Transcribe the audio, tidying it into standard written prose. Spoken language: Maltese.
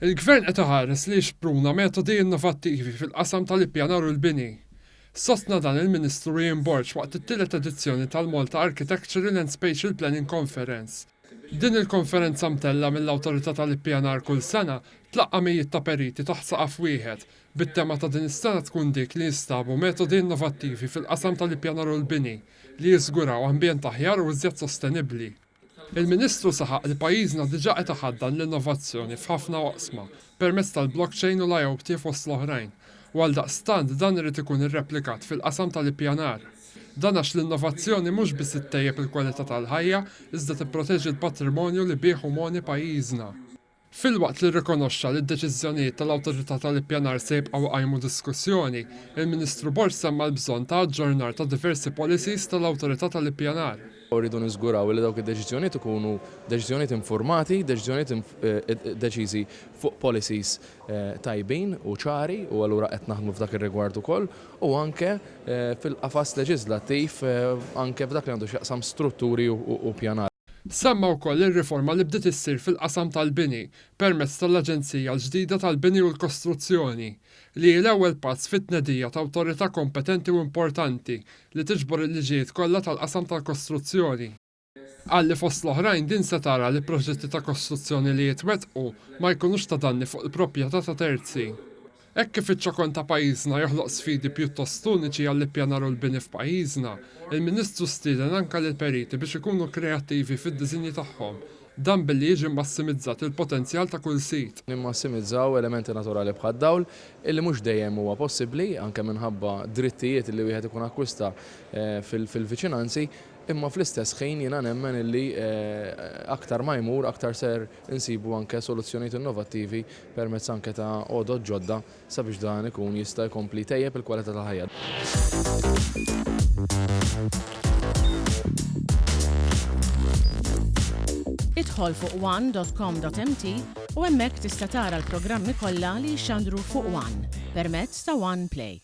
Il-Gvern qed iħares li jixpruna metodi innovattivi fil-qasam tal-ippjanar u l-bini. Sostna dan il-Ministru Ian Borch waqt it-tielet edizzjoni tal-Malta Architectural and Spatial Planning Conference. Din il-konferenza mtella mill-Awtorità tal-Ippjanar kull sena tlaqqa mijiet ta' periti taħt saqaf wieħed bit-tema ta' din is-sena tkun dik li jinstabu metodi innovattivi fil-qasam tal-ippjanar u l-bini li jiżguraw ambjent aħjar u iżjed sostenibbli. Il-Ministru saħaq li pajjiżna diġà qed iħaddan l-innovazzjoni f'ħafna oqsma permezz tal-blockchain u l-IoT fost l-oħrajn, u għaldaqstant dan irid ikun irreplikat fil-qasam tal-ippjanar. Dan għax l-innovazzjoni mhux biss ittejjeb il-kwalità tal-ħajja, iżda tipproteġi l-patrimonju li bih umani pajjiżna. Filwaqt li rikonoxxa li d-deċiżjonijiet tal-Awtorità tal-Ippjanar se jibqgħu qajmu diskussjoni, il-Ministru Borch semma l-bżonn ta' aġġornar ta' diversi policies tal-Awtorità tal-Ippjanar. Rridu niżguraw li dawk id-deċiżjonijiet ikunu deċiżjonijiet informati, deċiżjonijiet deċiżi fuq policies tajbin u ċari, u allura qed naħdmu f'dak ir-rigward ukoll, u anke fil-qafas leġislattiv anke f'dak li għandu x'jaqsam strutturi u pjanar. Semma wkoll ir-riforma li bdiet issir fil-qasam tal-bini permezz tal-Aġenzija l-ġdida tal-Bini u l-Kostruzzjoni li l-ewwel pass fit-tnedija ta' awtorità kompetenti u importanti li tiġbor il-liġijiet kollha tal-qasam tal-kostruzzjoni. Għalli fost l-oħrajn din se tara li proġetti ta' kostruzzjoni li jitwettqu ma jkunux ta' danni fuq il-proprjetà ta' terzi. Hekk kif iċ-ċokon ta' pajjiżna joħloq sfidi pjuttost uniċi għall-ippjanar u l-bini f'pajjiżna, il-Ministru stieden anke lil periti biex ikunu kreattivi fid-diżinji tagħhom, dan billi jiġi massimizzat il-potenzjal ta' kull sit. Nimmassimizzaw elementi naturali bħad dawl illi mhux dejjem huwa possibbli anke minħabba drittijiet li wieħed ikun akkwista fil-viċinanzi, imma fl-istess ħin jiena nemmen illi aktar ma jmur aktar ser insibu anke soluzzjonijiet innovattivi permezz anke ta' għodod ġodda sabiex dan ikun jista' jkompli tejjeb il-kwalità tal-ħajja. Idħol fuq one.com.mt u hemmhekk tista' tara l-programmi kollha li jxandru fuq One permezz ta' One Play.